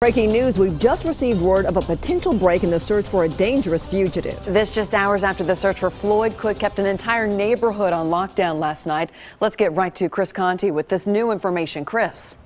Breaking news, we've just received word of a potential break in the search for a dangerous fugitive. This just hours after the search for Floyd Cook kept an entire neighborhood on lockdown last night. Let's get right to Chris Conti with this new information. Chris.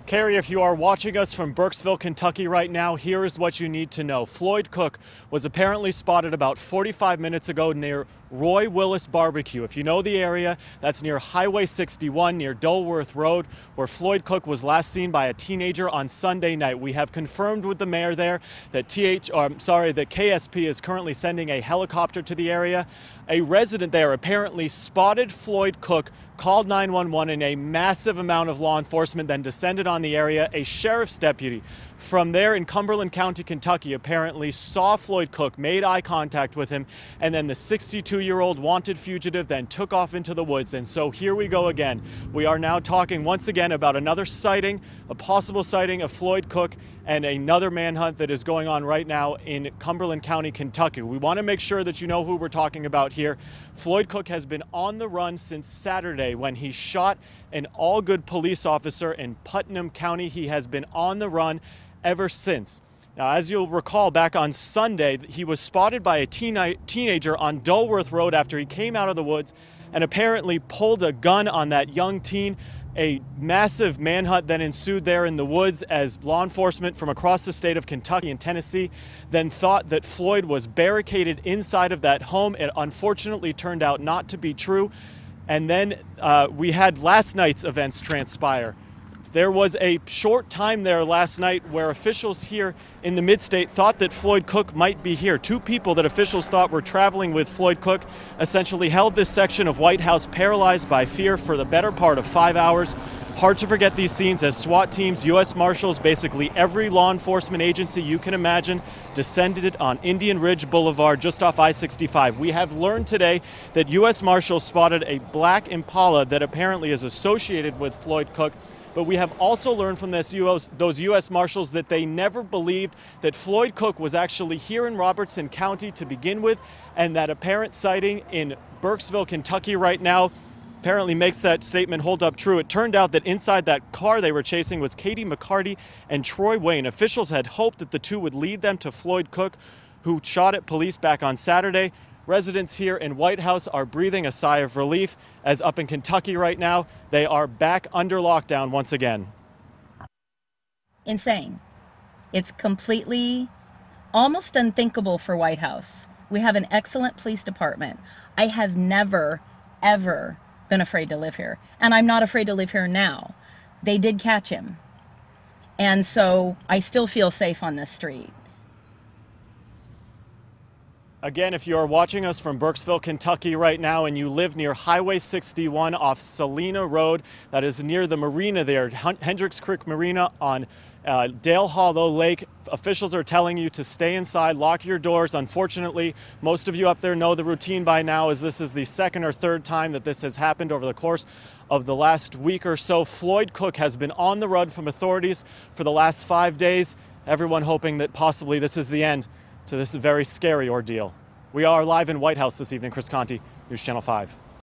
Carrie, if you are watching us from Burkesville, Kentucky right now, here is what you need to know. Floyd Cook was apparently spotted about 45 minutes ago near Roy Willis Barbecue. If you know the area, that's near Highway 61 near Dulworth Road, where Floyd Cook was last seen by a teenager on Sunday night. We have confirmed with the mayor there that KSP is currently sending a helicopter to the area. A resident there apparently spotted Floyd Cook, called 911, and a massive amount of law enforcement then descended on the area. A sheriff's deputy from there in Cumberland County, Kentucky, apparently saw Floyd Cook, made eye contact with him, and then the 62-year-old wanted fugitive then took off into the woods. And so here we go again. We are now talking once again about another sighting, a possible sighting of Floyd Cook, and another manhunt that is going on right now in Cumberland County, Kentucky. We want to make sure that you know who we're talking about here. Floyd Cook has been on the run since Saturday when he shot an all-good police officer in Putnam County. He has been on the run ever since. Now, as you'll recall, back on Sunday, he was spotted by a teenager on Dulworth Road after he came out of the woods and apparently pulled a gun on that young teen. A massive manhunt then ensued there in the woods as law enforcement from across the state of Kentucky and Tennessee then thought that Floyd was barricaded inside of that home. It unfortunately turned out not to be true. And then we had last night's events transpire. There was a short time there last night where officials here in the mid-state thought that Floyd Cook might be here. Two people that officials thought were traveling with Floyd Cook essentially held this section of White House paralyzed by fear for the better part of 5 hours. Hard to forget these scenes as SWAT teams, U.S. Marshals, basically every law enforcement agency you can imagine descended on Indian Ridge Boulevard just off I-65. We have learned today that U.S. Marshals spotted a black Impala that apparently is associated with Floyd Cook. But we have also learned from those U.S. Marshals that they never believed that Floyd Cook was actually here in Robertson County to begin with, and that apparent sighting in Burkesville, Kentucky right now apparently makes that statement hold up true. It turned out that inside that car they were chasing was Katie McCarty and Troy Wayne. Officials had hoped that the two would lead them to Floyd Cook, who shot at police back on Saturday. Residents here in White House are breathing a sigh of relief as up in Kentucky right now, they are back under lockdown once again. Insane. It's completely almost unthinkable for White House. We have an excellent police department. I have never, ever been afraid to live here. And I'm not afraid to live here now. They did catch him. And so I still feel safe on this street. Again, if you are watching us from Burkesville, Kentucky right now and you live near Highway 61 off Salina Road, that is near the marina there, Hendricks Creek Marina on Dale Hollow Lake, officials are telling you to stay inside, lock your doors. Unfortunately, most of you up there know the routine by now, as this is the second or third time that this has happened over the course of the last week or so. Floyd Cook has been on the run from authorities for the last 5 days. Everyone hoping that possibly this is the end to this very scary ordeal. We are live in White House this evening. Chris Conti, News Channel 5.